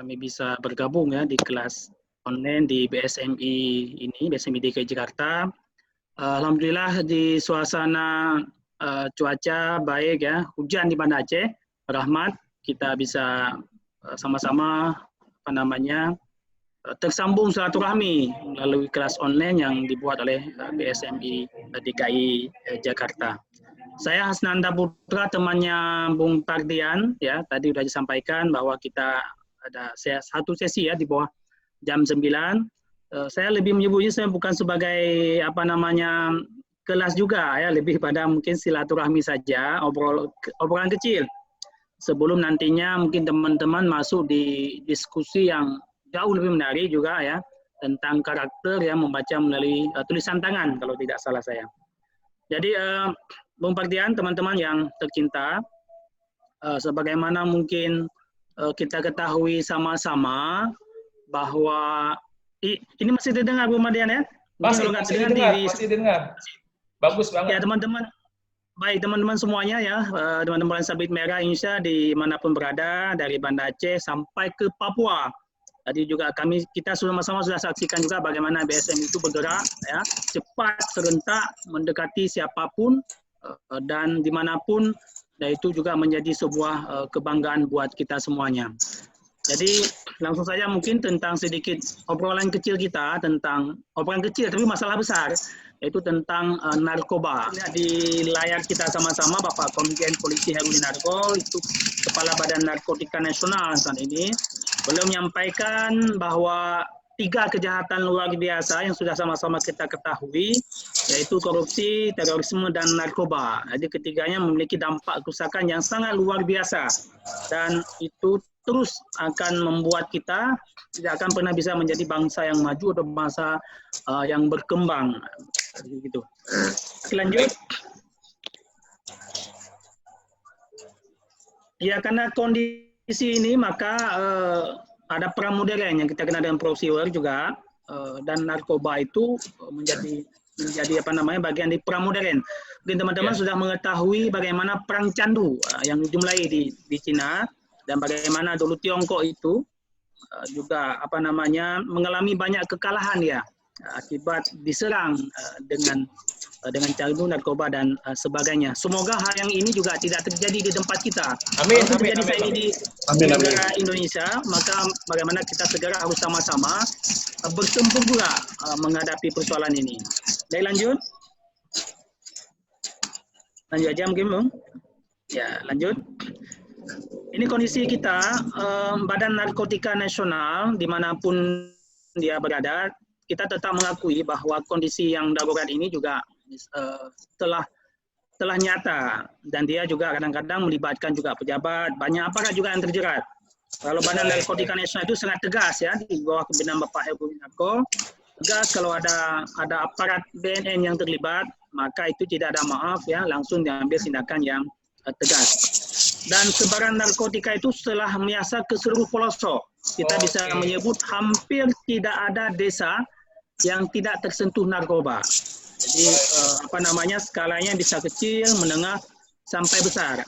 kami bisa bergabung ya di kelas online di BSMI ini, BSMI DKI Jakarta. Alhamdulillah di suasana cuaca baik ya, hujan di Banda Aceh, rahmat, kita bisa sama-sama tersambung silaturahmi melalui kelas online yang dibuat oleh BSMI DKI Jakarta. Saya Hasnanda Putra, temannya Bung Pardian, ya tadi sudah disampaikan bahwa kita ada satu sesi ya di bawah jam 9. Saya lebih menyebutnya saya bukan sebagai kelas juga ya, lebih pada mungkin silaturahmi saja, obrolan kecil. Sebelum nantinya mungkin teman-teman masuk di diskusi yang jauh lebih menarik juga ya, tentang karakter yang membaca melalui tulisan tangan kalau tidak salah saya. Jadi Bung Pardian, teman-teman yang tercinta, sebagaimana mungkin kita ketahui sama-sama bahwa ini masih terdengar Bung Pardian ya? Masih dengar. Bagus banget. Ya teman-teman, baik teman-teman semuanya ya, teman-teman Sabit Merah Indonesia dimanapun berada, dari Banda Aceh sampai ke Papua. Tadi juga kita sama-sama sudah saksikan juga bagaimana BSM itu bergerak ya, cepat, serentak, mendekati siapapun dan dimanapun, dan itu juga menjadi sebuah kebanggaan buat kita semuanya. Jadi langsung saja mungkin tentang sedikit obrolan kecil kita, tentang obrolan kecil tapi masalah besar, yaitu tentang narkoba. Di layar kita sama-sama Bapak Komjen Polisi Heruwinarko, itu Kepala Badan Narkotika Nasional saat ini, beliau menyampaikan bahwa 3 kejahatan luar biasa yang sudah sama-sama kita ketahui, yaitu korupsi, terorisme, dan narkoba. Jadi ketiganya memiliki dampak kerusakan yang sangat luar biasa, dan itu terus akan membuat kita tidak akan pernah bisa menjadi bangsa yang maju atau bangsa yang berkembang. Gitu. Lanjut. Ya, karena kondisi ini maka ada pramodern yang kita kenal dengan prosedur juga, dan narkoba itu menjadi bagian dari pramodern. Mungkin teman-teman sudah mengetahui bagaimana perang candu yang dimulai di Cina, dan bagaimana dulu Tiongkok itu juga mengalami banyak kekalahan ya, akibat diserang dengan candu, narkoba, dan sebagainya. Semoga hal yang ini juga tidak terjadi di tempat kita. Amin. Kalau terjadi di negara Indonesia, maka bagaimana kita segera harus sama-sama bertempur pula menghadapi persoalan ini. Baik, lanjut aja mungkin Bung. Ya, lanjut. Ini kondisi kita, Badan Narkotika Nasional dimanapun dia berada, kita tetap mengakui bahwa kondisi yang darurat ini juga telah nyata, dan dia juga kadang-kadang melibatkan juga pejabat, banyak aparat juga yang terjerat. Kalau Badan Narkotika Nasional itu sangat tegas ya, di bawah kepemimpinan Bapak Heruwinarko, tegas kalau ada aparat BNN yang terlibat, maka itu tidak ada maaf ya, langsung diambil tindakan yang tegas. Dan sebaran narkotika itu telah menyasar ke seluruh pelosok. Kita bisa menyebut hampir tidak ada desa yang tidak tersentuh narkoba. Jadi skalanya bisa kecil, menengah, sampai besar.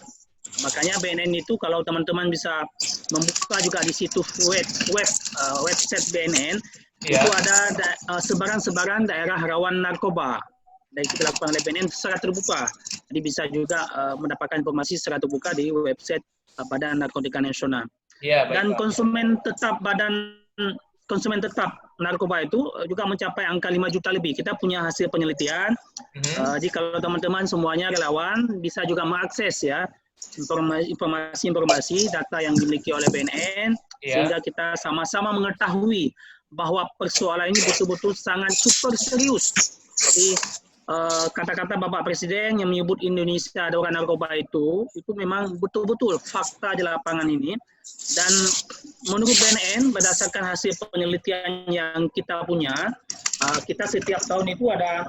Makanya BNN itu kalau teman-teman bisa membuka juga di situs website BNN, itu ada sebaran-sebaran daerah rawan narkoba. Dan itu dilakukan oleh BNN secara terbuka. Jadi bisa juga mendapatkan informasi secara terbuka di website Badan Narkotika Nasional. Dan konsumen tetap narkoba itu juga mencapai angka 5 juta lebih. Kita punya hasil penelitian. Jadi kalau teman-teman semuanya relawan bisa juga mengakses ya informasi data yang dimiliki oleh BNN, sehingga kita sama-sama mengetahui bahwa persoalan ini betul-betul sangat super serius. Jadi kata-kata Bapak Presiden yang menyebut Indonesia darurat narkoba itu memang betul-betul fakta di lapangan ini. Dan menurut BNN, berdasarkan hasil penelitian yang kita punya, kita setiap tahun itu ada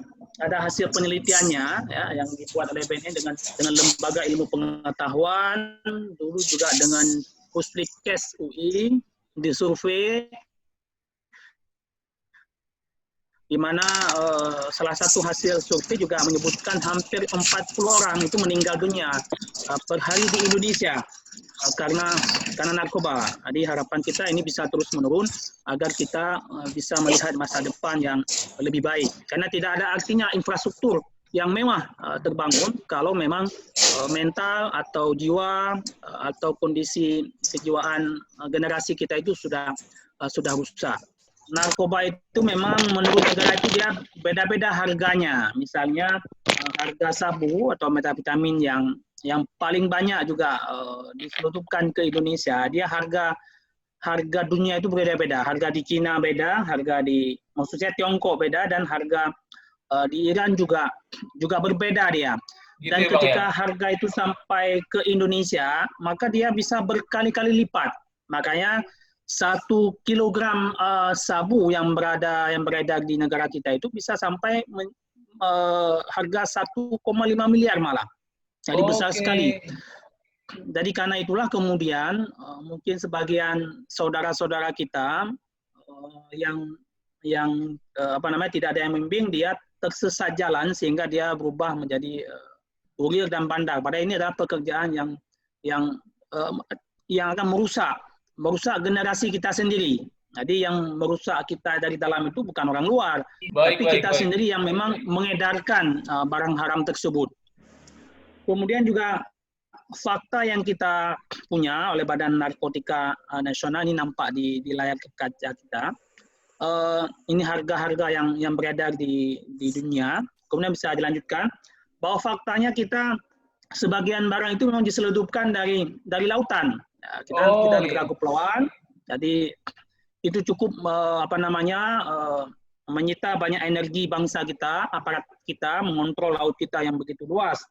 hasil penelitiannya ya, yang dibuat oleh BNN dengan lembaga ilmu pengetahuan, dulu juga dengan Puslitkes UI, disurvei di mana salah satu hasil survei juga menyebutkan hampir 40 orang itu meninggal dunia per hari di Indonesia karena narkoba. Jadi harapan kita ini bisa terus menurun agar kita bisa melihat masa depan yang lebih baik. Karena tidak ada artinya infrastruktur yang mewah terbangun kalau memang mental atau jiwa atau kondisi kejiwaan generasi kita itu sudah rusak. Narkoba itu memang menurut negara itu dia beda-beda harganya. Misalnya harga sabu atau metavitamin yang paling banyak juga diselundupkan ke Indonesia, dia harga dunia itu berbeda-beda. Harga di Cina beda, harga di maksudnya Tiongkok beda, dan harga di Iran juga berbeda dia. Gitu Dan ya, ketika Bang, ya? harga itu sampai ke Indonesia, maka dia bisa berkali-kali lipat. Makanya 1 kilogram sabu yang beredar di negara kita itu bisa sampai harga 1,5 miliar malah. Jadi besar sekali. Jadi karena itulah kemudian mungkin sebagian saudara-saudara kita yang tidak ada yang membimbing, dia tersesat jalan sehingga dia berubah menjadi kurir dan bandar. Padahal ini adalah pekerjaan yang akan merusak generasi kita sendiri. Jadi yang merusak kita dari dalam itu bukan orang luar, tapi kita sendiri yang memang mengedarkan barang haram tersebut. Kemudian juga fakta yang kita punya oleh Badan Narkotika Nasional ini nampak di layar kaca kita. Ini harga-harga yang beredar di dunia. Kemudian bisa dilanjutkan bahwa faktanya kita sebagian barang itu memang diselundupkan dari lautan. Kita negara kepulauan, jadi itu cukup menyita banyak energi bangsa kita, aparat kita mengontrol laut kita yang begitu luas,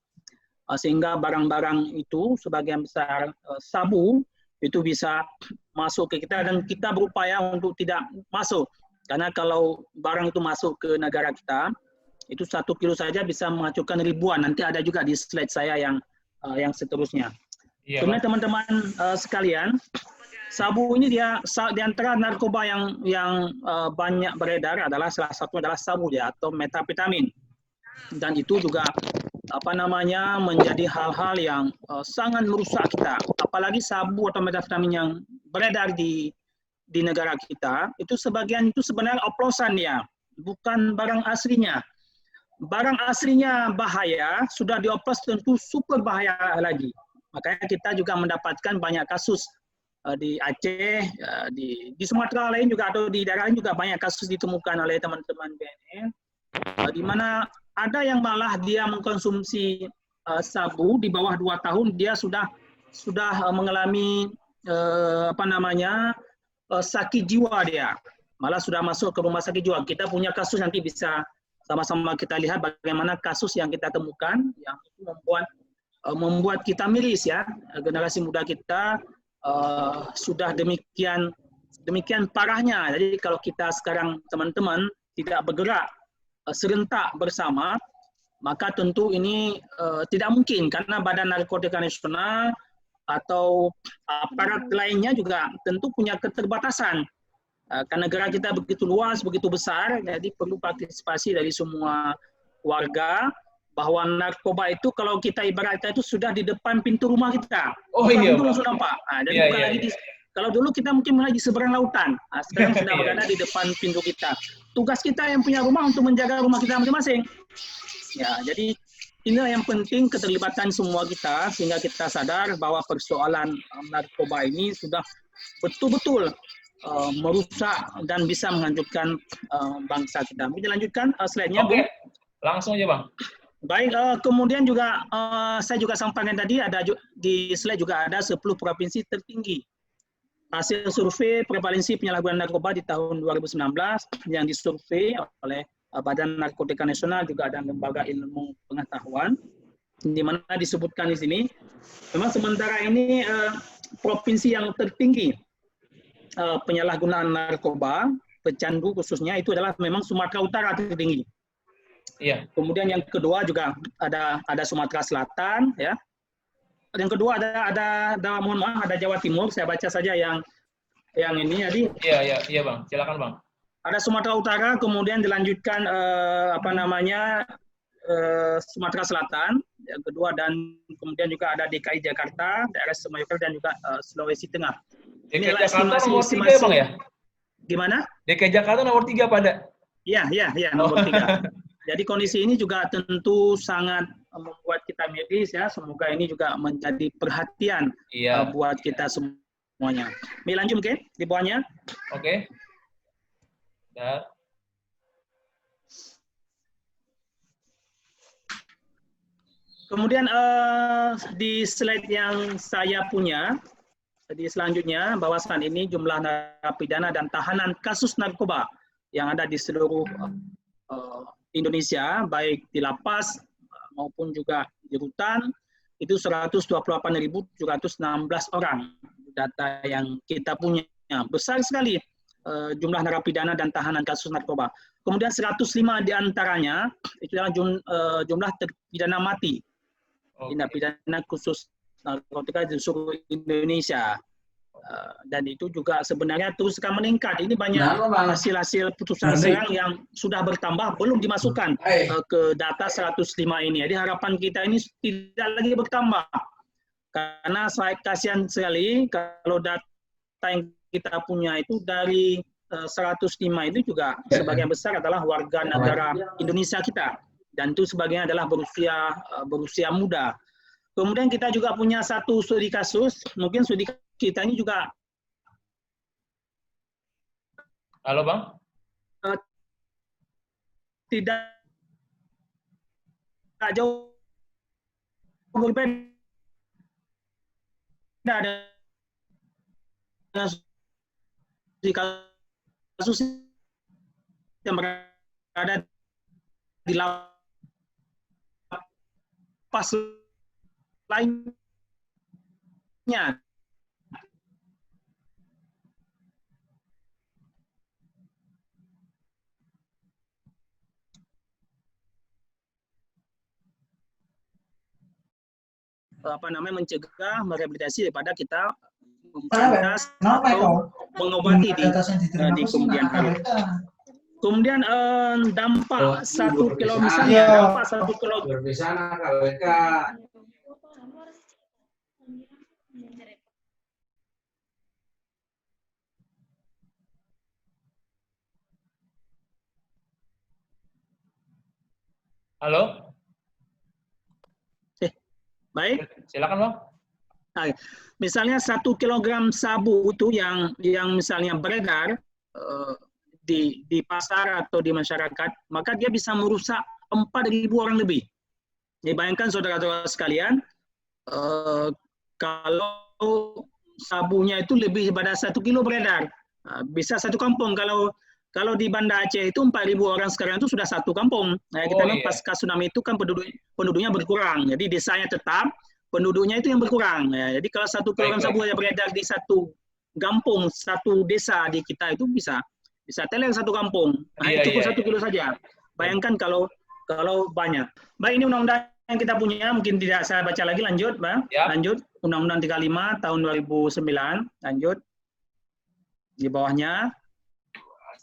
sehingga barang-barang itu sebagian besar sabu itu bisa masuk ke kita, dan kita berupaya untuk tidak masuk. Karena kalau barang itu masuk ke negara kita, itu 1 kilo saja bisa menghancurkan ribuan. Nanti ada juga di slide saya yang seterusnya. Iya, kemudian teman-teman sekalian, sabu ini dia di antara narkoba yang banyak beredar adalah salah satu adalah sabu ya, atau metavitamin. Dan itu juga menjadi hal-hal yang sangat merusak kita. Apalagi sabu atau metavitamin yang beredar di negara kita, itu sebagian itu sebenarnya oplosan ya, bukan barang aslinya. Barang aslinya bahaya, sudah dioplos tentu super bahaya lagi. Makanya kita juga mendapatkan banyak kasus di Aceh, di Sumatera lain juga, atau di daerah lain juga banyak kasus ditemukan oleh teman-teman BNN, di mana ada yang malah dia mengkonsumsi sabu di bawah 2 tahun, dia sudah mengalami sakit jiwa dia. Malah sudah masuk ke rumah sakit jiwa. Kita punya kasus, nanti bisa sama-sama kita lihat bagaimana kasus yang kita temukan yang itu membuat kita miris ya. Generasi muda kita sudah demikian parahnya. Jadi kalau kita sekarang teman-teman tidak bergerak serentak bersama, maka tentu ini tidak mungkin, karena Badan Narkotika Nasional atau aparat lainnya juga tentu punya keterbatasan. Karena negara kita begitu luas, begitu besar, jadi perlu partisipasi dari semua warga, bahwa narkoba itu kalau kita ibaratkan itu sudah di depan pintu rumah kita. Itu langsung nampak. Jadi bukan lagi kalau dulu kita mungkin mulai di seberang lautan, sekarang sudah berada di depan pintu kita. Tugas kita yang punya rumah untuk menjaga rumah kita masing-masing. Ya, jadi inilah yang penting, keterlibatan semua kita, sehingga kita sadar bahwa persoalan narkoba ini sudah betul-betul merusak dan bisa menghancurkan bangsa kita. Bisa dilanjutkan slide-nya, Bung? Langsung aja, Bang. Baik, kemudian juga saya juga sampaikan tadi, ada di slide juga ada 10 provinsi tertinggi. Hasil survei prevalensi penyalahgunaan narkoba di tahun 2019 yang disurvei oleh Badan Narkotika Nasional, juga ada lembaga ilmu pengetahuan, di mana disebutkan di sini, memang sementara ini provinsi yang tertinggi penyalahgunaan narkoba, pecandu khususnya, itu adalah memang Sumatera Utara tertinggi. Iya. Kemudian yang kedua juga ada Sumatera Selatan, ya. Yang kedua ada mohon maaf, ada Jawa Timur. Saya baca saja yang ini. Jadi iya Bang, silakan Bang. Ada Sumatera Utara, kemudian dilanjutkan Sumatera Selatan, yang kedua, dan kemudian juga ada DKI Jakarta, daerah Sumatera dan juga Sulawesi Tengah. DKI Jakarta nomor 3 ya Bang ya? Gimana? DKI Jakarta nomor 3 pada? Iya, nomor 3. Jadi kondisi ini juga tentu sangat membuat kita medis ya. Semoga ini juga menjadi perhatian buat kita semuanya. Lanjut mungkin di bawahnya. Oke. Kemudian di slide yang saya punya, di selanjutnya bahwasan ini jumlah narapidana dan tahanan kasus narkoba yang ada di seluruh Indonesia, baik di lapas maupun juga di rutan, itu 128.716 orang data yang kita punya. Besar sekali jumlah narapidana dan tahanan kasus narkoba. Kemudian 105 diantaranya itu adalah jumlah terpidana mati. Tindak pidana khusus narkotika di seluruh Indonesia. Dan itu juga sebenarnya terus akan meningkat. Ini banyak hasil-hasil putusan serang yang sudah bertambah, belum dimasukkan ke data 105 ini. Jadi harapan kita ini tidak lagi bertambah. Karena saya kasihan sekali kalau data yang kita punya itu dari 105 itu juga sebagian besar adalah warga negara Indonesia kita. Dan itu sebagian adalah berusia muda. Kemudian kita juga punya satu studi kasus, mungkin studi kita ini juga. Halo Bang? Tidak jauh berbeda dengan studi kasus yang berada di lapas lainnya. Mencegah, merehabilitasi daripada kita atau mengobati di kemudian hari. Kemudian dampak 1 kilo misalnya, dampak 1 kilo. Halo? Baik. Silakan Bang. Nah, misalnya 1 kilogram sabu itu yang misalnya beredar di pasar atau di masyarakat, maka dia bisa merusak 4.000 orang lebih. Jadi bayangkan saudara-saudara sekalian, kalau sabunya itu lebih daripada 1 kilo beredar, bisa satu kampung. Kalau di Banda Aceh itu 4.000 orang sekarang itu sudah satu kampung. Nah, kita lihat pasca tsunami itu kan penduduknya berkurang. Jadi desanya tetap, penduduknya itu yang berkurang. Ya, jadi kalau 1 kilogram sabu yang beredar di satu kampung, satu desa di kita itu bisa teler satu kampung. Nah, cukup 1 kilo saja. Bayangkan kalau banyak. Baik, ini undang-undang yang kita punya, mungkin tidak saya baca lagi, lanjut Bang. Ya. Lanjut, Undang-Undang 35 tahun 2009, lanjut. Di bawahnya.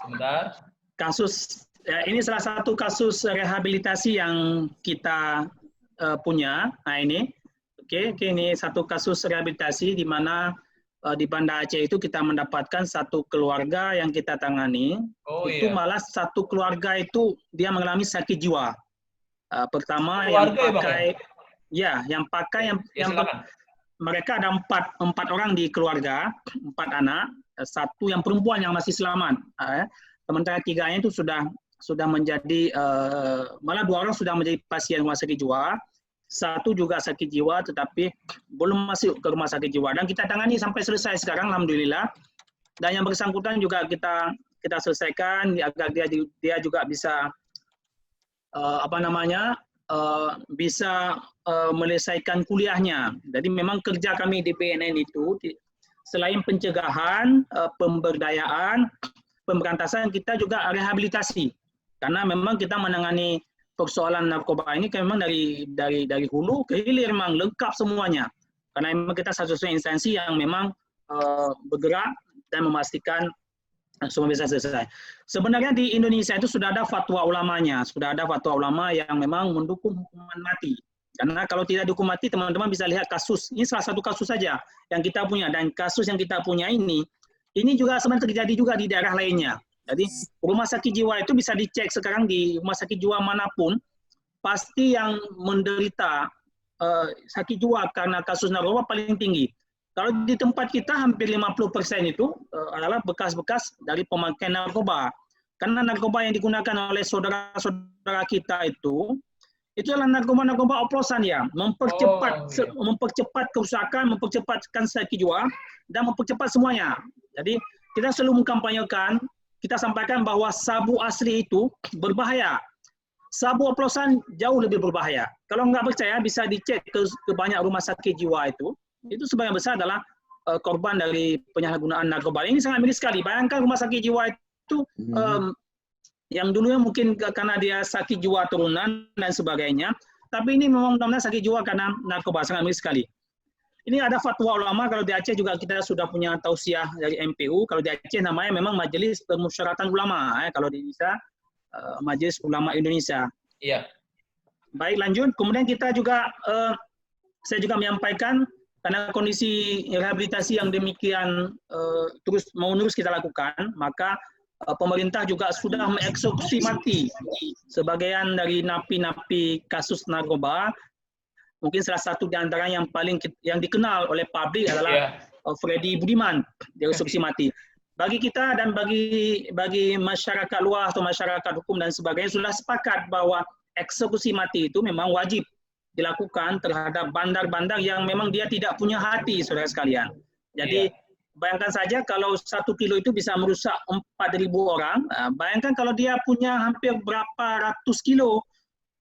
Sebentar. Kasus, ya, ini salah satu kasus rehabilitasi yang kita punya. Nah ini, oke, ini satu kasus rehabilitasi di mana di Banda Aceh itu kita mendapatkan satu keluarga yang kita tangani. Itu malah satu keluarga itu dia mengalami sakit jiwa. Pertama keluarga, yang pakai mereka ada empat orang di keluarga, 4 anak. Satu yang perempuan yang masih selamat, sementara 3-nya itu sudah menjadi malah 2 orang sudah menjadi pasien rumah sakit jiwa, 1 juga sakit jiwa tetapi belum masuk ke rumah sakit jiwa dan kita tangani sampai selesai sekarang, alhamdulillah. Dan yang bersangkutan juga kita selesaikan agar dia juga bisa bisa menyelesaikan kuliahnya. Jadi memang kerja kami di BNN itu selain pencegahan, pemberdayaan, pemberantasan, kita juga rehabilitasi. Karena memang kita menangani persoalan narkoba ini memang dari hulu ke hilir, memang lengkap semuanya. Karena memang kita satu-satunya instansi yang memang bergerak dan memastikan Semua bisa selesai. Sebenarnya di Indonesia itu sudah ada fatwa ulamanya, sudah ada fatwa ulama yang memang mendukung hukuman mati. Karena kalau tidak dihukum mati, teman-teman bisa lihat kasus. Ini salah satu kasus saja yang kita punya, dan kasus yang kita punya ini juga sebenarnya terjadi juga di daerah lainnya. Jadi rumah sakit jiwa itu bisa dicek sekarang di rumah sakit jiwa manapun, pasti yang menderita sakit jiwa karena kasus narkoba paling tinggi. Kalau di tempat kita hampir 50% itu adalah bekas-bekas dari pemakaian narkoba. Karena narkoba yang digunakan oleh saudara-saudara kita itu adalah narkoba-narkoba oplosan ya, mempercepat kerusakan, mempercepatkan sakit jiwa, dan mempercepat semuanya. Jadi kita selalu mengkampanyekan, kita sampaikan bahwa sabu asli itu berbahaya. Sabu oplosan jauh lebih berbahaya. Kalau nggak percaya bisa dicek ke banyak rumah sakit jiwa itu sebagian besar adalah korban dari penyalahgunaan narkoba. Ini sangat miris sekali. Bayangkan rumah sakit jiwa itu yang dulunya mungkin karena dia sakit jiwa turunan dan sebagainya, tapi ini memang benar-benar sakit jiwa karena narkoba, sangat miris sekali. Ini ada fatwa ulama, kalau di Aceh juga kita sudah punya tausiah dari MPU, kalau di Aceh namanya memang Majelis Permusyawaratan Ulama, kalau di Indonesia Majelis Ulama Indonesia. Iya. Baik, lanjut. Kemudian kita juga, saya juga menyampaikan, karena kondisi rehabilitasi yang demikian terus kita lakukan, maka pemerintah juga sudah mengeksekusi mati sebagian dari napi-napi kasus narkoba. Mungkin salah satu di antara yang paling yang dikenal oleh publik adalah Freddy Budiman, dieksekusi mati. Bagi kita dan bagi masyarakat luas atau masyarakat hukum dan sebagainya sudah sepakat bahwa eksekusi mati itu memang wajib dilakukan terhadap bandar-bandar yang memang dia tidak punya hati, saudara sekalian. Jadi bayangkan saja kalau 1 kilo itu bisa merusak 4.000 orang. Bayangkan kalau dia punya hampir berapa ratus kilo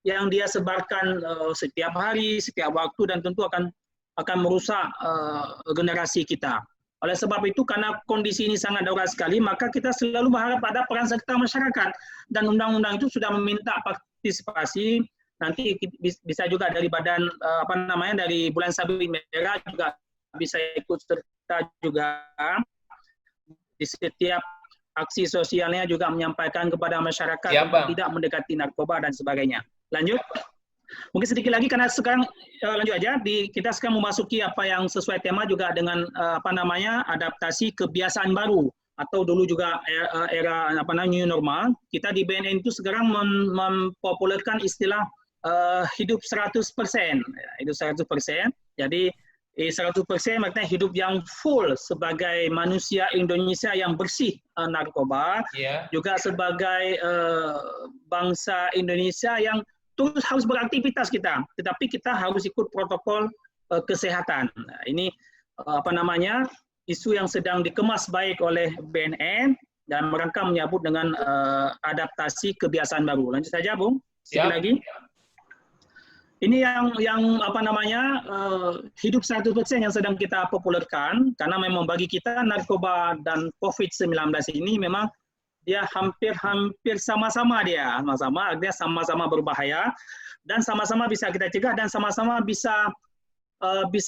yang dia sebarkan setiap hari, setiap waktu, dan tentu akan merusak generasi kita. Oleh sebab itu, karena kondisi ini sangat darurat sekali, maka kita selalu berharap pada peran serta masyarakat, dan undang-undang itu sudah meminta partisipasi. Nanti bisa juga dari badan dari Bulan Sabit Merah juga bisa ikut serta juga di setiap aksi sosialnya, juga menyampaikan kepada masyarakat untuk tidak mendekati narkoba dan sebagainya. Lanjut. Mungkin sedikit lagi karena sekarang lanjut aja, kita sekarang memasuki apa yang sesuai tema juga dengan adaptasi kebiasaan baru, atau dulu juga era new normal. Kita di BNN itu sekarang mempopulerkan istilah hidup 100%. Hidup 100%. Jadi 100% maksudnya hidup yang full sebagai manusia Indonesia yang bersih narkoba, juga sebagai bangsa Indonesia yang terus harus beraktivitas kita, tetapi kita harus ikut protokol kesehatan. Nah, ini isu yang sedang dikemas baik oleh BNN dan mereka menyambut dengan adaptasi kebiasaan baru. Lanjut saja, Bung. Sedikit lagi. Ini yang hidup 100% yang sedang kita populerkan, karena memang bagi kita narkoba dan COVID-19 ini memang dia hampir sama-sama, dia sama-sama berbahaya, dan sama-sama bisa kita cegah, dan sama-sama bisa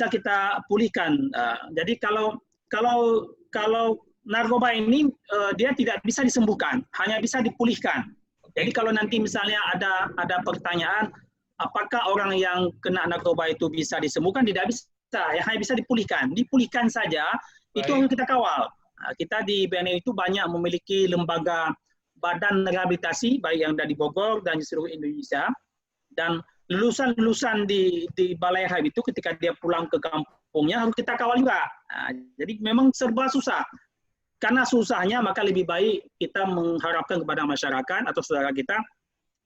kita pulihkan. Jadi kalau narkoba ini dia tidak bisa disembuhkan, hanya bisa dipulihkan. Jadi kalau nanti misalnya ada pertanyaan, apakah orang yang kena narkoba itu bisa disembuhkan? Tidak bisa, ya hanya bisa dipulihkan saja. Itu yang kita kawal. Kita di BNN itu banyak memiliki lembaga badan rehabilitasi, baik yang dari Bogor dan di seluruh Indonesia, dan lulusan di balai rehab itu ketika dia pulang ke kampungnya harus kita kawal juga. Jadi memang serba susah. Karena susahnya, maka lebih baik kita mengharapkan kepada masyarakat atau saudara kita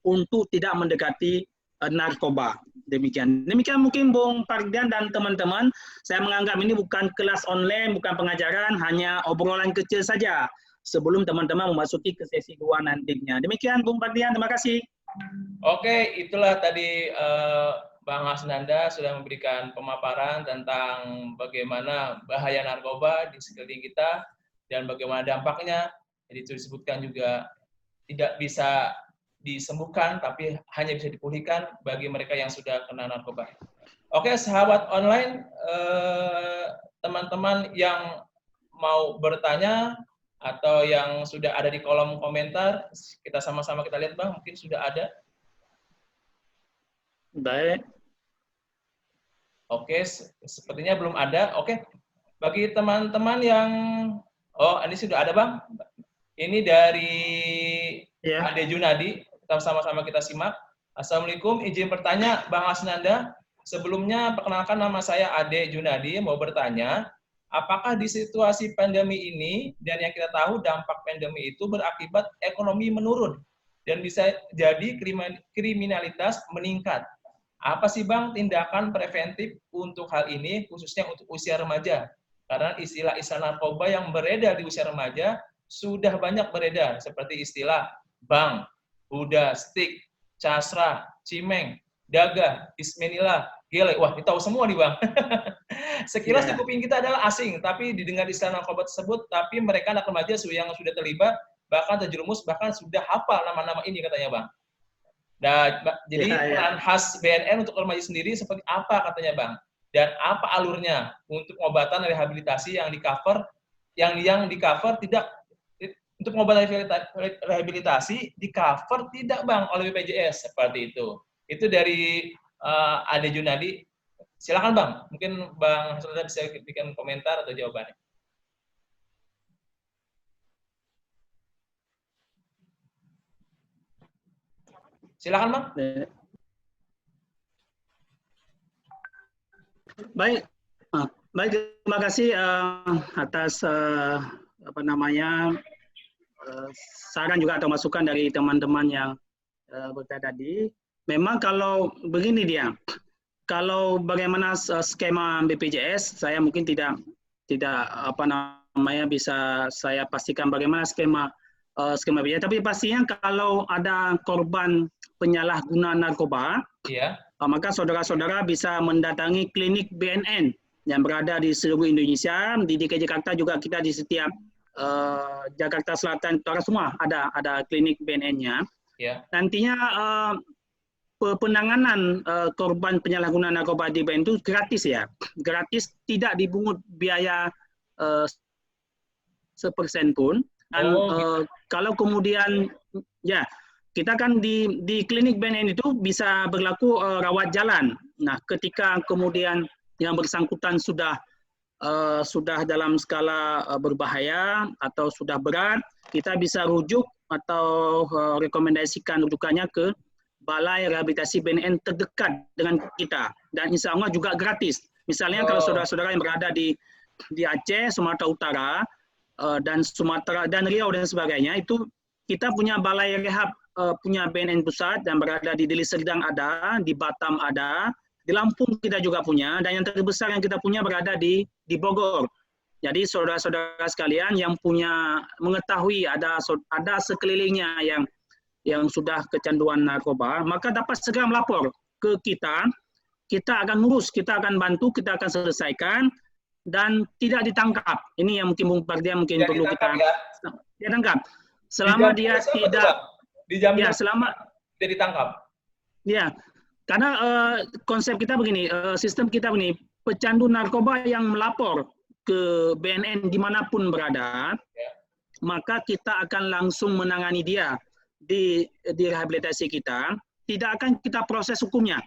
untuk tidak mendekati narkoba. Demikian mungkin Bung Pardian dan teman-teman. Saya menganggap ini bukan kelas online, bukan pengajaran, hanya obrolan kecil saja sebelum teman-teman memasuki ke sesi 2 nantinya. Demikian Bung Pardian, terima kasih. Oke, itulah tadi Bang Hasnanda sudah memberikan pemaparan tentang bagaimana bahaya narkoba di sekeliling kita dan bagaimana dampaknya. Jadi itu disebutkan juga tidak bisa disembuhkan, tapi hanya bisa dipulihkan bagi mereka yang sudah kena narkoba. Oke, sahabat online, teman-teman yang mau bertanya, atau yang sudah ada di kolom komentar, kita sama-sama kita lihat Bang, mungkin sudah ada. Baik. Oke, sepertinya belum ada. Oke, bagi teman-teman yang, oh ini sudah ada Bang. Ini dari Ya. Ade Junadi, kita sama-sama kita simak. Assalamualaikum, izin bertanya Bang Asnanda. Sebelumnya perkenalkan nama saya Ade Junadi, mau bertanya, apakah di situasi pandemi ini dan yang kita tahu dampak pandemi itu berakibat ekonomi menurun dan bisa jadi kriminalitas meningkat. Apa sih Bang tindakan preventif untuk hal ini khususnya untuk usia remaja? Karena istilah-istilah narkoba yang beredar di usia remaja sudah banyak beredar seperti istilah bang, huda, stick, casra, cimeng, daga, bismillah, gele. Wah, kita tahu semua nih Bang. Sekilas di kuping kita adalah asing, tapi didengar istilah narkoba tersebut, tapi mereka anak remaja yang sudah terlibat, bahkan terjerumus, bahkan sudah hafal nama-nama ini katanya Bang. Nah, jadi peran khas BNN untuk remaja sendiri seperti apa katanya Bang? Dan apa alurnya untuk pengobatan rehabilitasi yang di cover, yang di cover tidak untuk pengobatan rehabilitasi di cover tidak Bang oleh BPJS seperti itu. Itu dari Ade Junadi. Silakan Bang, mungkin Bang Hasrullah bisa bikin komentar atau jawabannya. Silakan Bang. Baik, baik, terima kasih atas saran juga atau masukan dari teman-teman yang berkata tadi. Memang kalau begini dia, kalau bagaimana skema BPJS, saya mungkin tidak bisa saya pastikan bagaimana skema BPJS. Tapi pastinya kalau ada korban penyalahgunaan narkoba, maka saudara-saudara bisa mendatangi klinik BNN yang berada di seluruh Indonesia. Di DKI Jakarta juga kita di setiap Jakarta Selatan, Utara semua ada klinik BNN-nya. Nantinya penanganan korban penyalahgunaan narkoba di BNN itu gratis ya, gratis, tidak dibungut biaya sepersen pun. Dan kalau kemudian ya kita kan di klinik BNN itu bisa berlaku rawat jalan. Nah, ketika kemudian yang bersangkutan sudah dalam skala berbahaya atau sudah berat, kita bisa rujuk atau rekomendasikan rujukannya ke Balai Rehabilitasi BNN terdekat dengan kita, dan insya Allah juga gratis. Misalnya kalau saudara-saudara yang berada di Aceh, Sumatera Utara, dan Sumatera dan Riau dan sebagainya, itu kita punya balai rehab, punya BNN pusat dan berada di Deli Serdang ada, di Batam ada, di Lampung kita juga punya, dan yang terbesar yang kita punya berada di Bogor. Jadi saudara-saudara sekalian yang mengetahui ada sekelilingnya yang sudah kecanduan narkoba, maka dapat segera melapor ke kita. Kita akan ngurus, kita akan bantu, kita akan selesaikan dan tidak ditangkap. Ini yang mungkin Bung Pardian mungkin perlu kita ditangkap. Selama dia tidak dijamin, ya, selama tidak ditangkap. Ya, karena konsep kita begini, sistem kita begini, pecandu narkoba yang melapor ke BNN dimanapun berada, maka kita akan langsung menangani dia di rehabilitasi kita, tidak akan kita proses hukumnya.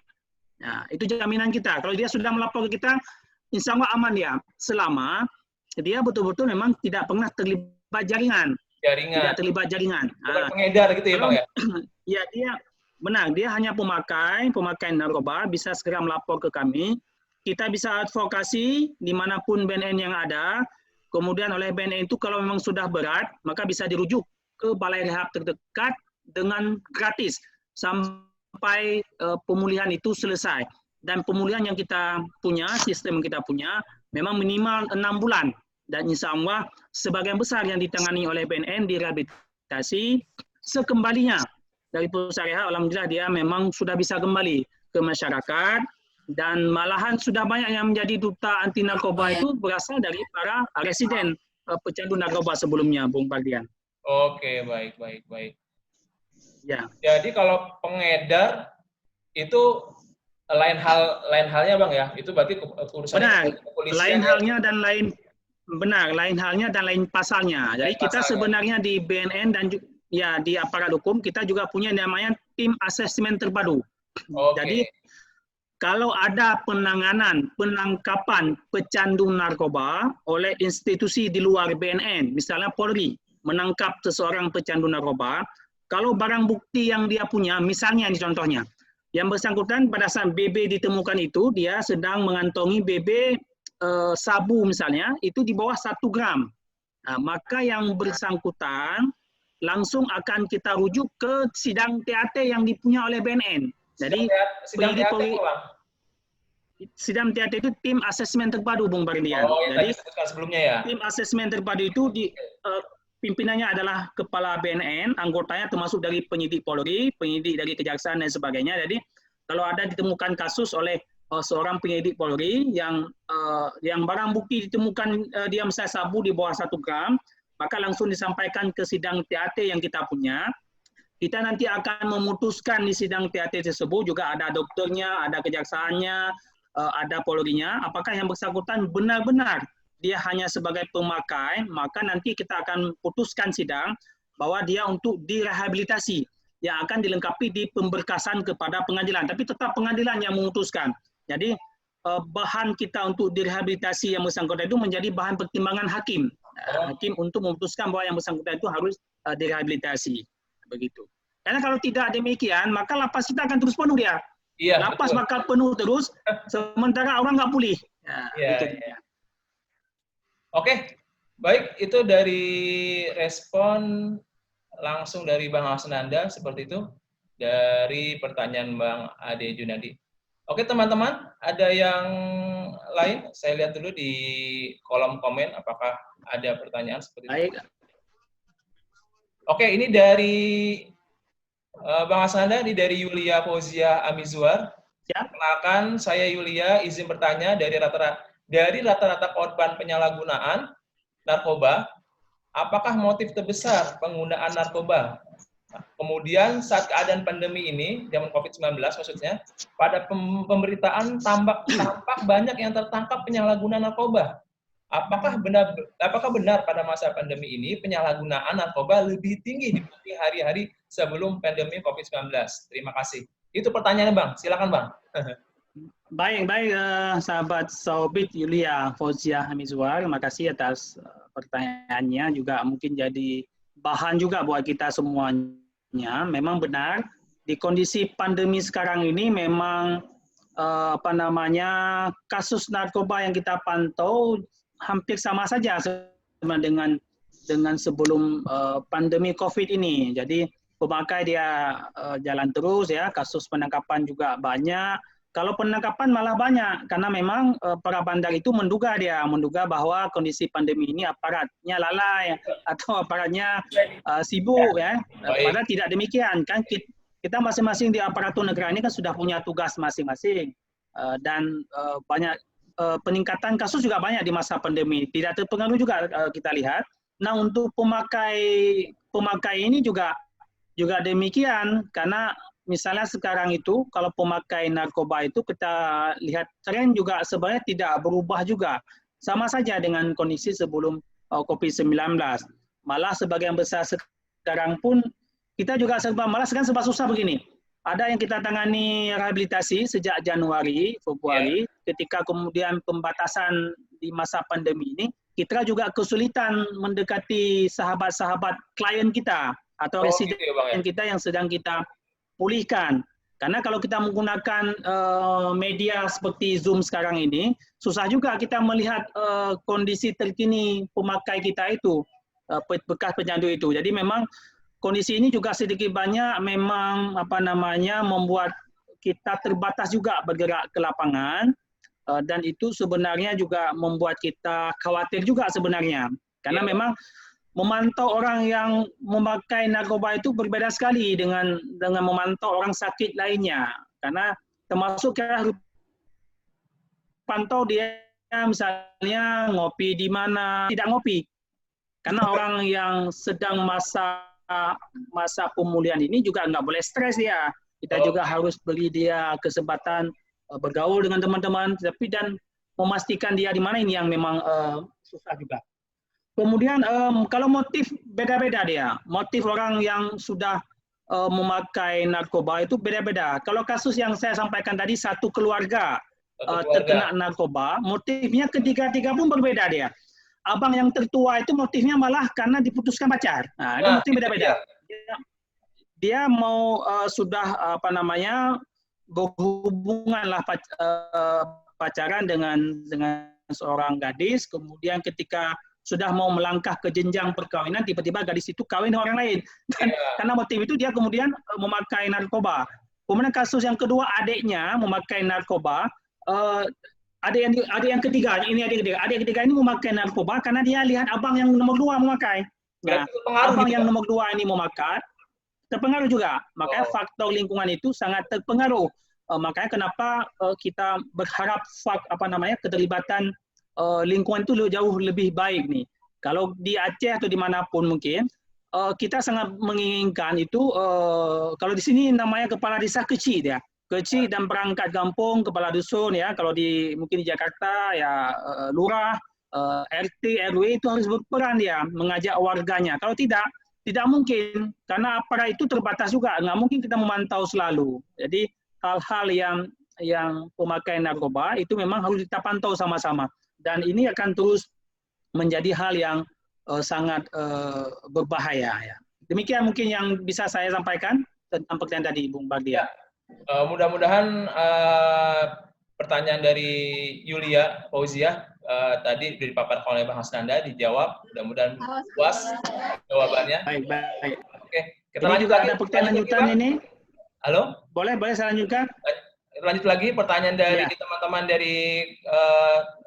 Nah, itu jaminan kita. Kalau dia sudah melapor ke kita, insya Allah aman dia, selama dia betul-betul memang tidak pernah terlibat jaringan. Tidak terlibat jaringan. Bukan pengedar gitu ya Bang ya? Ya, dia benar, dia hanya pemakai narkoba, bisa segera melapor ke kami. Kita bisa advokasi dimanapun BNN yang ada. Kemudian oleh BNN itu kalau memang sudah berat, maka bisa dirujuk ke balai rehab terdekat dengan gratis sampai pemulihan itu selesai. Dan pemulihan yang kita punya, sistem yang kita punya, memang minimal 6 bulan. Dan insya Allah sebagian besar yang ditangani oleh BNN direhabilitasi, sekembalinya dari pusat rehab, alhamdulillah dia memang sudah bisa kembali ke masyarakat. Dan malahan sudah banyak yang menjadi duta anti narkoba itu berasal dari para residen pecandu narkoba sebelumnya, Bung Pardian. Oke, baik. Ya. Jadi kalau pengedar itu lain halnya Bang ya, itu berarti urusan kepolisian. Lain halnya dan lain Benar, lain halnya dan lain pasalnya. Jadi Lain kita pasalnya. sebenarnya di BNN dan ya di aparat hukum kita juga punya namanya tim asesmen terpadu. Jadi Oke. kalau ada penanganan, penangkapan pecandu narkoba oleh institusi di luar BNN, misalnya Polri menangkap seseorang pecandu narkoba, kalau barang bukti yang dia punya, misalnya ini contohnya, yang bersangkutan pada saat BB ditemukan itu, dia sedang mengantongi BB sabu misalnya, itu di bawah 1 gram. Nah, maka yang bersangkutan langsung akan kita rujuk ke sidang TAT yang dipunya oleh BNN. Jadi Sidang penyidik TAT Polri, apa, Bang? sidang TAT itu tim asesmen terpadu, Bung Barindian. Oh, yang tadi Jadi disebutkan sebelumnya ya. tim asesmen terpadu itu pimpinannya adalah kepala BNN, anggotanya termasuk dari penyidik Polri, penyidik dari Kejaksaan dan sebagainya. Jadi kalau ada ditemukan kasus oleh seorang penyidik Polri yang barang bukti ditemukan dia misalnya sabu di bawah 1 gram, maka langsung disampaikan ke sidang TAT yang kita punya. Kita nanti akan memutuskan di sidang TAT tersebut, juga ada dokternya, ada kejaksaannya, ada Polrinya, apakah yang bersangkutan benar-benar dia hanya sebagai pemakai, maka nanti kita akan putuskan sidang bahwa dia untuk direhabilitasi yang akan dilengkapi di pemberkasan kepada pengadilan. Tapi tetap pengadilan yang memutuskan. Jadi bahan kita untuk direhabilitasi yang bersangkutan itu menjadi bahan pertimbangan hakim. Hakim untuk memutuskan bahwa yang bersangkutan itu harus direhabilitasi. Begitu. Karena kalau tidak demikian, maka lapas kita akan terus penuh dia. Iya, Lapas betul. bakal penuh terus, sementara orang nggak pulih. Iya, Itu. iya. Oke, baik, itu dari respon langsung dari Bang Asnanda seperti itu dari pertanyaan Bang Ade Junadi. Oke teman-teman, ada yang lain? Saya lihat dulu di kolom komen apakah ada pertanyaan seperti itu. Baik. Oke, ini dari Bang Asnanda, ini dari Yulia Fauzia Amizwar. Siap. Perkenalkan, saya Yulia, izin bertanya dari rata-rata korban penyalahgunaan narkoba, apakah motif terbesar penggunaan narkoba? Nah, kemudian saat keadaan pandemi ini, zaman COVID-19 maksudnya, pada pemberitaan tampak banyak yang tertangkap penyalahgunaan narkoba. Apakah benar pada masa pandemi ini penyalahgunaan narkoba lebih tinggi dibanding hari-hari sebelum pandemi COVID-19? Terima kasih. Itu pertanyaannya, Bang. Silakan, Bang. Baik, sahabat Sobit Yulia Fauzia Hamizwar, terima kasih atas pertanyaannya, juga mungkin jadi bahan juga buat kita semuanya. Memang benar, di kondisi pandemi sekarang ini memang kasus narkoba yang kita pantau hampir sama saja dengan sebelum pandemi COVID ini. Jadi pemakai dia jalan terus ya, kasus penangkapan juga banyak. Kalau penangkapan malah banyak, karena memang para bandar itu menduga bahwa kondisi pandemi ini aparatnya lalai atau aparatnya sibuk ya. Padahal tidak demikian kan, kita masing-masing di aparatur negara ini kan sudah punya tugas masing-masing dan banyak peningkatan kasus juga banyak di masa pandemi. Tidak terpengaruh juga kita lihat. Nah untuk pemakai ini juga demikian, karena misalnya sekarang itu kalau pemakai narkoba itu kita lihat tren juga sebenarnya tidak berubah juga. Sama saja dengan kondisi sebelum COVID-19. Malah sebagian besar sekarang pun kita juga serba susah begini. Ada yang kita tangani rehabilitasi sejak Januari, Februari, ketika kemudian pembatasan di masa pandemi ini, kita juga kesulitan mendekati sahabat-sahabat klien kita atau residen kita yang sedang kita pulihkan. Karena kalau kita menggunakan media seperti Zoom sekarang ini, susah juga kita melihat kondisi terkini pemakai kita itu, bekas pecandu itu. Jadi memang kondisi ini juga sedikit banyak memang membuat kita terbatas juga bergerak ke lapangan, dan itu sebenarnya juga membuat kita khawatir juga sebenarnya. Karena memang memantau orang yang memakai narkoba itu berbeda sekali dengan memantau orang sakit lainnya, karena termasuk kita pantau dia misalnya ngopi di mana, tidak ngopi, karena orang yang sedang masa pemulihan ini juga nggak boleh stres dia. Kita juga harus beri dia kesempatan bergaul dengan teman-teman, tapi dan memastikan dia di mana ini yang memang susah juga. Kemudian kalau motif beda-beda dia, motif orang yang sudah memakai narkoba itu beda-beda. Kalau kasus yang saya sampaikan tadi satu keluarga terkena narkoba, motifnya ketiga-tiga pun berbeda dia. Abang yang tertua itu motifnya malah karena diputuskan pacar. Nah, itu motif beda-beda. Dia mau sudah berhubungan lah pacaran dengan seorang gadis, kemudian ketika sudah mau melangkah ke jenjang perkawinan, tiba-tiba gadis itu kawin dengan orang lain. Karena motif itu dia kemudian memakai narkoba. Kemudian kasus yang kedua, adiknya memakai narkoba. Adik yang ketiga, adik ketiga ini memakai narkoba karena dia lihat abang yang nomor 2 memakai. Nah, abang yang nomor 2 ini memakai, terpengaruh juga. Makanya faktor lingkungan itu sangat terpengaruh. Makanya kenapa kita berharap keterlibatan lingkungan itu jauh lebih baik nih. Kalau di Aceh atau dimanapun mungkin, kita sangat menginginkan itu, kalau di sini namanya kepala desa kecil ya. Kecil dan perangkat kampung, kepala dusun ya, kalau mungkin di Jakarta ya lurah, RT, RW itu harus berperan dia, mengajak warganya. Kalau tidak mungkin, karena aparat itu terbatas juga, nggak mungkin kita memantau selalu. Jadi hal-hal yang pemakai narkoba itu memang harus kita pantau sama-sama. Dan ini akan terus menjadi hal yang sangat berbahaya. Ya. Demikian mungkin yang bisa saya sampaikan tentang pertanyaan tadi, Bung Bagdia. Mudah-mudahan pertanyaan dari Yulia Fauzia tadi dipaparkan oleh Bang Hasnanda dijawab. Mudah-mudahan puas jawabannya. Baik. Oke, kita ini lanjut juga lagi. Ada pertanyaan lanjutan ini. Halo? Boleh saya lanjutkan? Lanjut lagi pertanyaan dari teman-teman dari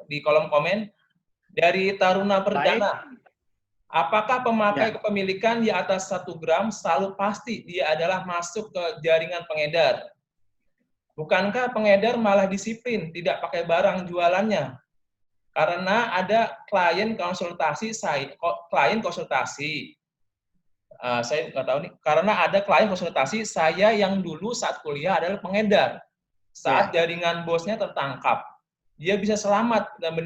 di kolom komen. Dari Taruna Perdana. Apakah pemakai kepemilikan di atas 1 gram selalu pasti dia adalah masuk ke jaringan pengedar? Bukankah pengedar malah disiplin, tidak pakai barang jualannya? Karena ada klien konsultasi, saya nggak tahu nih, karena ada klien konsultasi saya yang dulu saat kuliah adalah pengedar. Saat jaringan bosnya tertangkap, dia bisa selamat dan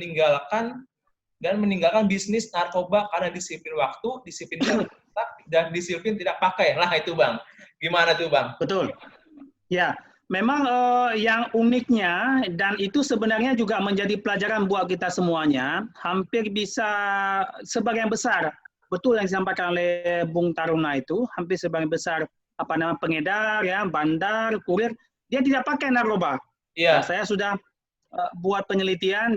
meninggalkan bisnis narkoba karena disiplin waktu, disiplin dan disiplin tidak pakai. Lah itu Bang. Gimana tuh Bang? Betul. Ya, memang yang uniknya dan itu sebenarnya juga menjadi pelajaran buat kita semuanya, hampir bisa sebagian besar, betul yang disampaikan oleh Bung Taruna itu, hampir sebagian besar pengedar, ya, bandar, kurir, dia tidak pakai narkoba. Nah, saya sudah buat penelitian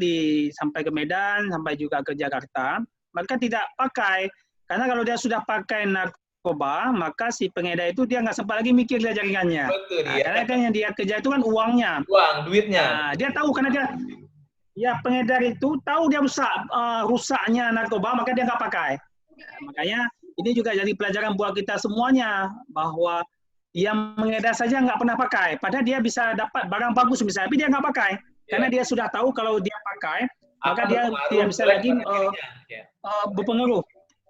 sampai ke Medan, sampai juga ke Jakarta, mereka tidak pakai. Karena kalau dia sudah pakai narkoba, maka si pengedar itu dia nggak sempat lagi mikir dia jaringannya. Betul, karena kan yang dia kejar itu kan uangnya. Duitnya. Dia tahu karena pengedar itu tahu dia rusaknya narkoba, maka dia nggak pakai. Makanya ini juga jadi pelajaran buat kita semuanya, bahwa yang mengedar saja nggak pernah pakai. Padahal dia bisa dapat barang bagus misalnya, tapi dia nggak pakai. Karena dia sudah tahu kalau dia pakai, maka dia tidak bisa lagi berpengaruh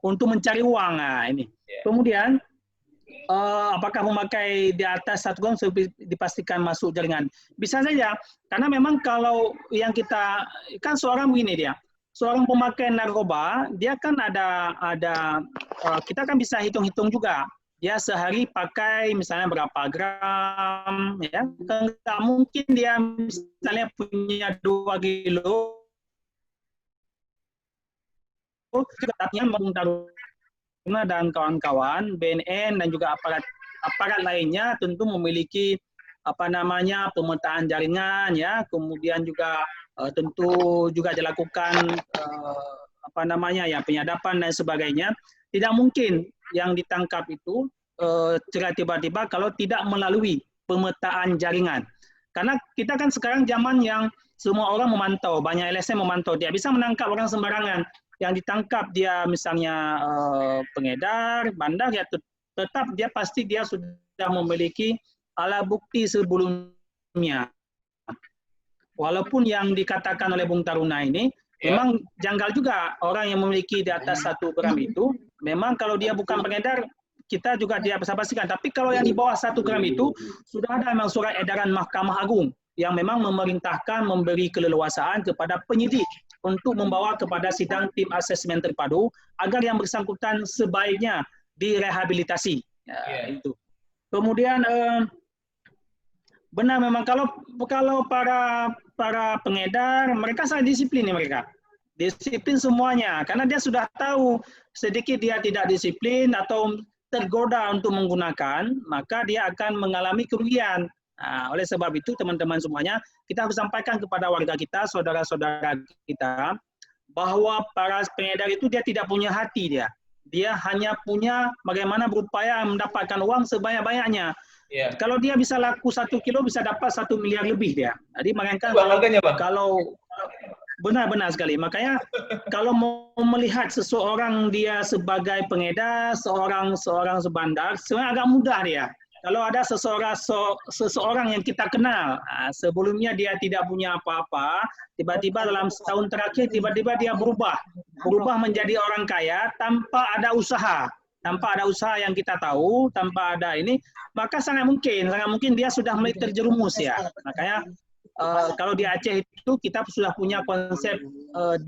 untuk mencari uang. Nah, ini. Kemudian, apakah memakai di atas 1 gram dipastikan masuk jaringan? Bisa saja, karena memang kalau yang kita, kan seorang begini dia, seorang pemakai narkoba, dia kan kita kan bisa hitung-hitung juga. Dia sehari pakai misalnya berapa gram, ya, nggak mungkin dia misalnya punya 2 kilo, tetapnya Bung Taruna dan kawan-kawan, BNN dan juga aparat lainnya tentu memiliki pemetaan jaringan, ya, kemudian juga tentu juga dilakukan penyadapan dan sebagainya. Tidak mungkin yang ditangkap itu tiba-tiba kalau tidak melalui pemetaan jaringan. Karena kita kan sekarang zaman yang semua orang memantau, banyak LSM memantau, dia bisa menangkap orang sembarangan. Yang ditangkap dia misalnya pengedar, bandar, ya tetap dia sudah memiliki alat bukti sebelumnya. Walaupun yang dikatakan oleh Bung Taruna ini, memang janggal juga orang yang memiliki di atas 1 gram itu, memang kalau dia bukan pengedar, kita juga tidak bisa pastikan. Tapi kalau yang di bawah 1 gram itu, sudah ada memang surat edaran Mahkamah Agung. yang memang memerintahkan memberi keleluasaan kepada penyidik untuk membawa kepada sidang tim asesmen terpadu agar yang bersangkutan sebaiknya direhabilitasi. Itu. Kemudian benar memang kalau para pengedar mereka sangat disiplin ya mereka. Disiplin semuanya karena dia sudah tahu sedikit dia tidak disiplin atau tergoda untuk menggunakan, maka dia akan mengalami kerugian. Nah, oleh sebab itu teman-teman semuanya, kita harus sampaikan kepada warga kita, saudara-saudara kita, bahwa para pengedar itu dia tidak punya hati dia. Dia hanya punya bagaimana berupaya mendapatkan uang sebanyak-banyaknya. Yeah. Kalau dia bisa laku 1 kilo bisa dapat 1 miliar lebih dia. Jadi makanya kalau benar-benar sekali. Makanya kalau mau melihat seseorang dia sebagai pengedar, seorang sebandar, sebenarnya agak mudah dia. Kalau ada seseorang yang kita kenal, sebelumnya dia tidak punya apa-apa, tiba-tiba dalam setahun terakhir tiba-tiba dia berubah menjadi orang kaya tanpa ada usaha yang kita tahu, tanpa ada ini, maka sangat mungkin dia sudah mulai terjerumus ya. Makanya kalau di Aceh itu kita sudah punya konsep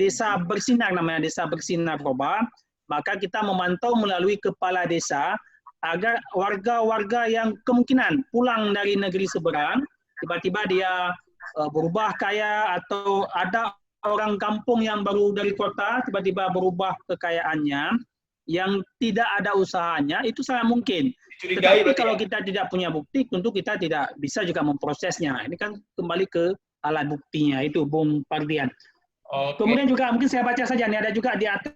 desa bersinar, namanya desa bersinar narkoba, maka kita memantau melalui kepala desa agar warga-warga yang kemungkinan pulang dari negeri seberang, tiba-tiba dia berubah kaya, atau ada orang kampung yang baru dari kota, tiba-tiba berubah kekayaannya, yang tidak ada usahanya, itu sangat mungkin. Tetapi kalau kita tidak punya bukti, tentu kita tidak bisa juga memprosesnya. Ini kan kembali ke alat buktinya, itu Bung Pardian. Okay. Kemudian juga mungkin saya baca saja, ini ada juga di atas.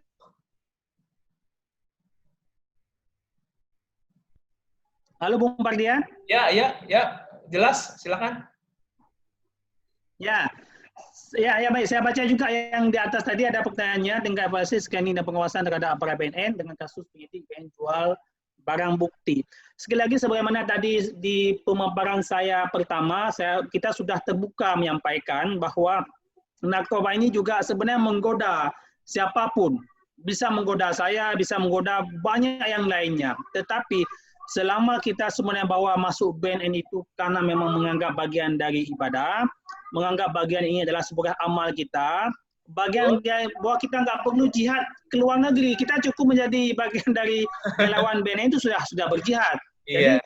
Halo Bung Pardian? Ya, jelas, silakan. Ya, baik. Saya baca juga yang di atas tadi ada pertanyaannya dengan basis scanning dan pengawasan terhadap aparat BNN dengan kasus penyidik yang jual barang bukti. Sekali lagi sebagaimana tadi di pemaparan saya pertama, kita sudah terbuka menyampaikan bahwa narkoba ini juga sebenarnya menggoda siapapun. Bisa menggoda saya, bisa menggoda banyak yang lainnya. Tetapi selama kita sebenarnya bawa masuk BNN itu karena memang menganggap bagian dari ibadah, menganggap bagian ini adalah sebuah amal kita, bagian bahwa kita nggak perlu jihad ke luar negeri, kita cukup menjadi bagian dari relawan BNN itu sudah berjihad. Jadi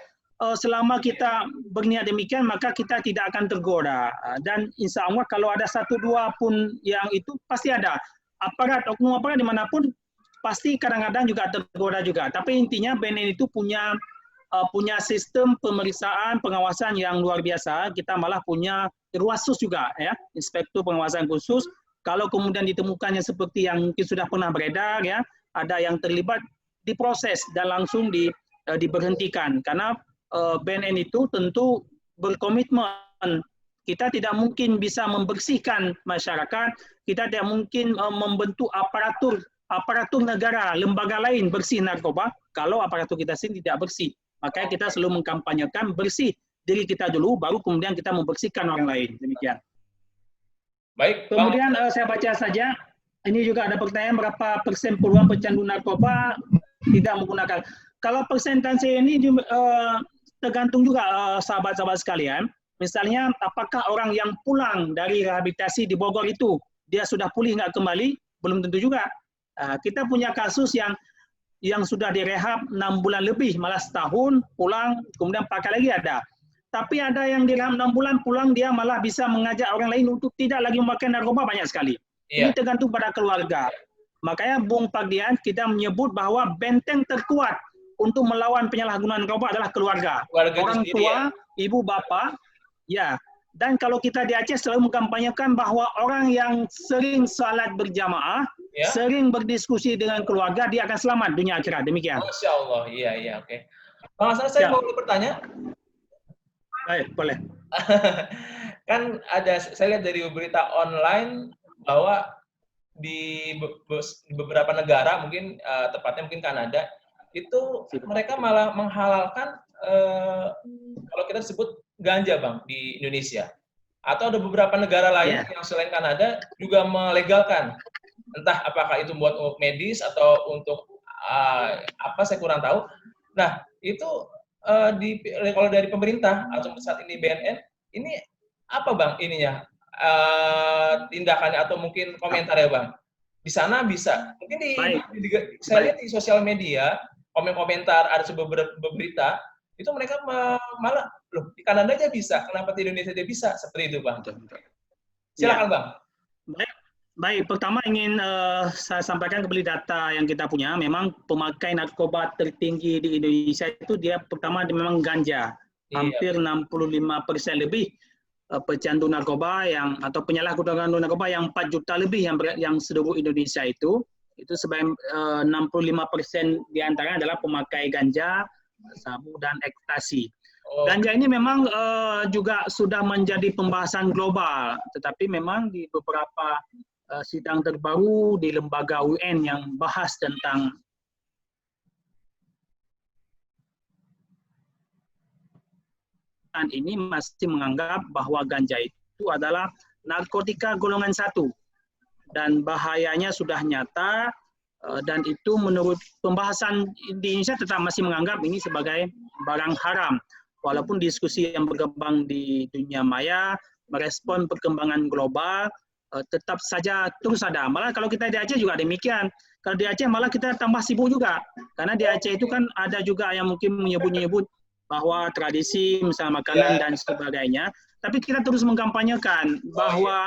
selama kita berniat demikian, maka kita tidak akan tergoda. Dan insya Allah kalau ada 1-2 pun yang itu pasti ada. Oknum aparat dimanapun pasti kadang-kadang juga tergoda juga. Tapi intinya BNN itu punya sistem pemeriksaan pengawasan yang luar biasa. Kita malah punya Irwasus juga ya, inspektur pengawasan khusus. Kalau kemudian ditemukannya seperti yang mungkin sudah pernah beredar ya, ada yang terlibat, diproses dan langsung diberhentikan. Karena BNN itu tentu berkomitmen. Kita tidak mungkin bisa membersihkan masyarakat, kita tidak mungkin membentuk aparatur negara, lembaga lain bersih narkoba, kalau aparatur kita sendiri tidak bersih. Makanya kita selalu mengkampanyekan bersih diri kita dulu, baru kemudian kita membersihkan orang lain. Demikian. Baik. Kemudian saya baca saja, ini juga ada pertanyaan berapa persen peluang pecandu narkoba tidak menggunakan. Kalau persentase ini tergantung juga sahabat-sahabat sekalian. Misalnya, apakah orang yang pulang dari rehabilitasi di Bogor itu, dia sudah pulih nggak kembali? Belum tentu juga. Kita punya kasus yang sudah direhab 6 bulan lebih, malah setahun, pulang, kemudian pakai lagi ada. Tapi ada yang direhab 6 bulan, pulang, dia malah bisa mengajak orang lain untuk tidak lagi memakai narkoba banyak sekali. Ini tergantung pada keluarga. Makanya Bung Pardian, kita menyebut bahwa benteng terkuat untuk melawan penyalahgunaan narkoba adalah keluarga. Orang tua, ibu, bapak, ya. Dan kalau kita di Aceh selalu mengkampanyekan bahwa orang yang sering salat berjamaah, sering berdiskusi dengan keluarga, dia akan selamat dunia akhirat. Demikian. Masya Allah, iya, oke. Bang Hasan, saya mau bertanya. Baik, boleh. Kan saya lihat dari berita online bahwa di beberapa negara, mungkin tepatnya mungkin Kanada, itu mereka malah menghalalkan kalau kita sebut ganja, Bang, di Indonesia. Atau ada beberapa negara lain yang selain Kanada juga melegalkan. Entah apakah itu buat medis atau untuk apa, saya kurang tahu. Nah, itu kalau dari pemerintah atau saat ini BNN, ini apa Bang ininya tindakannya atau mungkin komentar ya Bang? Di sana bisa, mungkin Baik, saya lihat di sosial media, komen-komentar ada beberapa berita, itu mereka malah, loh di Kanada aja bisa, kenapa di Indonesia aja bisa? Seperti itu Bang. ya. Silakan Bang. Baik, baik. Pertama ingin saya sampaikan kembali data yang kita punya. Memang pemakai narkoba tertinggi di Indonesia itu dia pertama memang ganja. Iya. Hampir 65% lebih pecandu narkoba yang atau penyalahguna narkoba yang 4 juta lebih yang seluruh Indonesia itu sebanyak 65% diantaranya adalah pemakai ganja, sabu dan ekstasi. Oh. Ganja ini memang juga sudah menjadi pembahasan global, tetapi memang di beberapa sidang terbaru di lembaga UN yang bahas tentang ini masih menganggap bahwa ganja itu adalah narkotika golongan 1 dan bahayanya sudah nyata, dan itu menurut pembahasan di Indonesia tetap masih menganggap ini sebagai barang haram. Walaupun diskusi yang berkembang di dunia maya merespon perkembangan global, tetap saja terus ada. Malah kalau kita di Aceh juga demikian. Kalau di Aceh malah kita tambah sibuk juga. Karena di Aceh itu kan ada juga yang mungkin menyebut-nyebut bahwa tradisi, misalnya makanan dan sebagainya. Tapi kita terus mengkampanyekan bahwa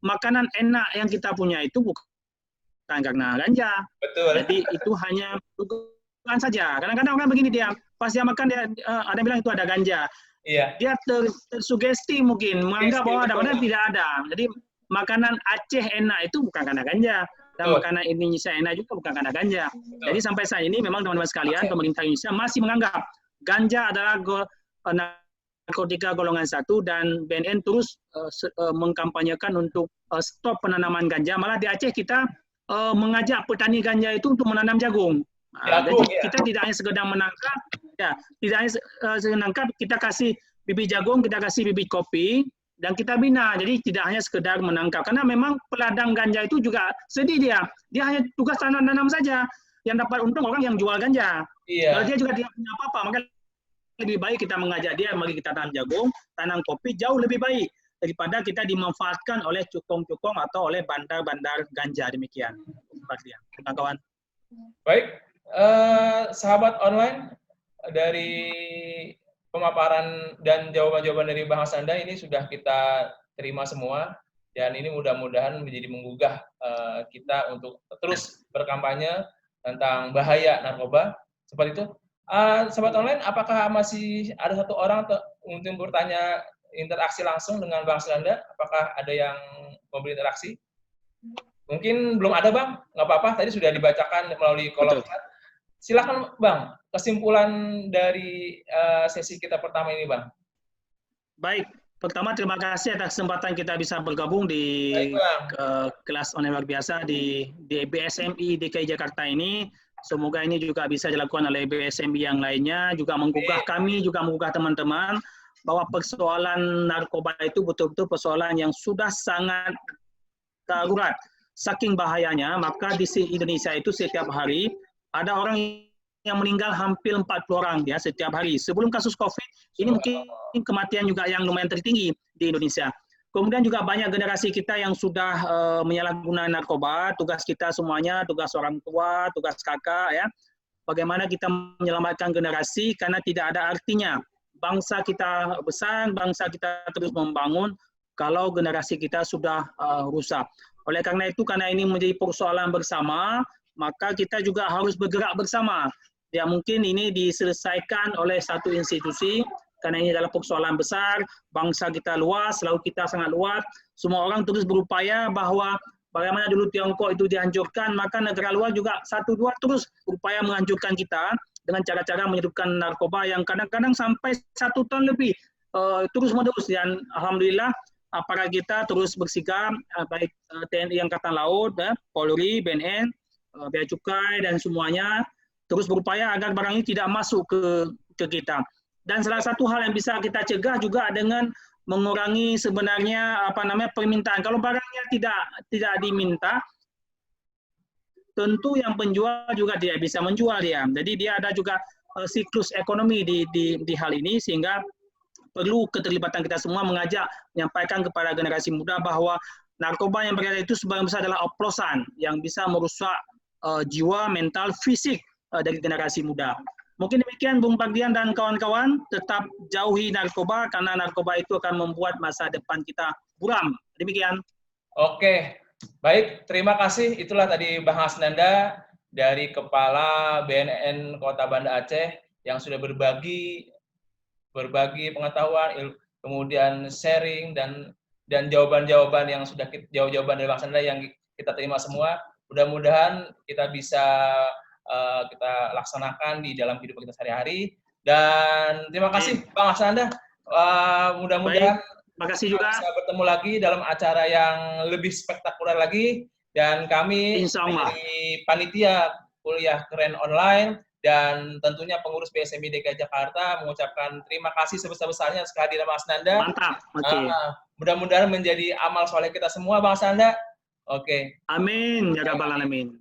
makanan enak yang kita punya itu bukan karena ganja. Betul. Jadi itu hanya bukan saja. Kadang-kadang orang begini dia, pas dia makan dia ada yang bilang itu ada ganja. Iya. Dia tersugesti mungkin menganggap bahwa ada, padahal tidak ada. Jadi makanan Aceh enak itu bukan karena ganja, dan makanan Indonesia enak juga bukan karena ganja. Jadi sampai saat ini memang teman-teman sekalian, pemerintah Indonesia masih menganggap ganja adalah narkotika golongan 1 dan BNN terus mengkampanyekan untuk stop penanaman ganja. Malah di Aceh kita mengajak petani ganja itu untuk menanam jagung. Jadi kita tidak hanya sekedar menangkap, ya, tidak hanya menangkap, kita kasih bibit jagung, kita kasih bibit kopi, dan kita bina. Jadi tidak hanya sekedar menangkap, karena memang peladang ganja itu juga sedih dia hanya tugas tanam saja. Yang dapat untung orang yang jual ganja. Iya. Kalau dia juga tidak punya apa-apa, maka lebih baik kita mengajak dia, mari kita tanam jagung, tanam kopi, jauh lebih baik daripada kita dimanfaatkan oleh cukong-cukong atau oleh bandar-bandar ganja. Demikian. Terima kawan. Baik. Sahabat online, dari pemaparan dan jawaban-jawaban dari Bang Hasnanda ini sudah kita terima semua, dan ini mudah-mudahan menjadi menggugah kita untuk terus berkampanye tentang bahaya narkoba. Seperti itu. Sahabat online, apakah masih ada satu orang untuk bertanya interaksi langsung dengan Bang Hasnanda? Apakah ada yang memberi interaksi? Mungkin belum ada Bang, nggak apa-apa. Tadi sudah dibacakan melalui kolom chat. Silakan Bang, kesimpulan dari sesi kita pertama ini Bang. Baik, pertama terima kasih atas kesempatan kita bisa bergabung di kelas online luar biasa di BSMI DKI Jakarta ini. Semoga ini juga bisa dilakukan oleh BSMI yang lainnya, juga menggugah kami, juga menggugah teman-teman, bahwa persoalan narkoba itu betul-betul persoalan yang sudah sangat darurat. Saking bahayanya, maka di Indonesia itu setiap hari ada orang yang meninggal hampir 40 orang ya setiap hari. Sebelum kasus COVID, ini mungkin kematian juga yang lumayan tertinggi di Indonesia. Kemudian juga banyak generasi kita yang sudah menyalahgunakan narkoba. Tugas kita semuanya, tugas orang tua, tugas kakak ya. Bagaimana kita menyelamatkan generasi, karena tidak ada artinya bangsa kita besar, bangsa kita terus membangun kalau generasi kita sudah rusak. Oleh karena itu, karena ini menjadi persoalan bersama, maka kita juga harus bergerak bersama. Ya mungkin ini diselesaikan oleh satu institusi, karena ini adalah persoalan besar, bangsa kita luas, laut kita sangat luas, semua orang terus berupaya bahwa bagaimana dulu Tiongkok itu dihancurkan, maka negara luar juga satu dua terus berupaya menghancurkan kita dengan cara-cara menyedupkan narkoba yang kadang-kadang sampai 1 ton lebih, terus menerus. Dan alhamdulillah aparat kita terus bersikap, baik TNI Angkatan Laut, Polri, BNN, Bea Cukai dan semuanya terus berupaya agar barang ini tidak masuk ke kita. Dan salah satu hal yang bisa kita cegah juga dengan mengurangi sebenarnya permintaan. Kalau barangnya tidak diminta, tentu yang penjual juga tidak bisa menjual dia. Jadi dia ada juga siklus ekonomi di hal ini, sehingga perlu keterlibatan kita semua mengajak, menyampaikan kepada generasi muda bahwa narkoba yang beredar itu sebagian besar adalah oplosan yang bisa merusak jiwa, mental, fisik dari generasi muda. Mungkin demikian Bung Bagdian dan kawan-kawan, tetap jauhi narkoba karena narkoba itu akan membuat masa depan kita buram. Demikian. Oke, baik, terima kasih. Itulah tadi Bang Hasnanda dari Kepala BNN Kota Banda Aceh yang sudah berbagi pengetahuan, kemudian sharing dan jawaban-jawaban yang sudah jawaban dari Bang Hasnanda yang kita terima semua. Mudah-mudahan kita bisa kita laksanakan di dalam kehidupan kita sehari-hari. Dan terima kasih Bang Hasnanda. Mudah-mudahan makasih juga. Bisa bertemu lagi dalam acara yang lebih spektakuler lagi. Dan kami dari panitia kuliah keren online dan tentunya pengurus BSMI DKI Jakarta mengucapkan terima kasih sebesar-besarnya atas kehadiran Bang Hasnanda. Mantap. Okay. Mudah-mudahan menjadi amal soleh kita semua Bang Hasnanda. Oke. Amin. Ya rabbal alamin.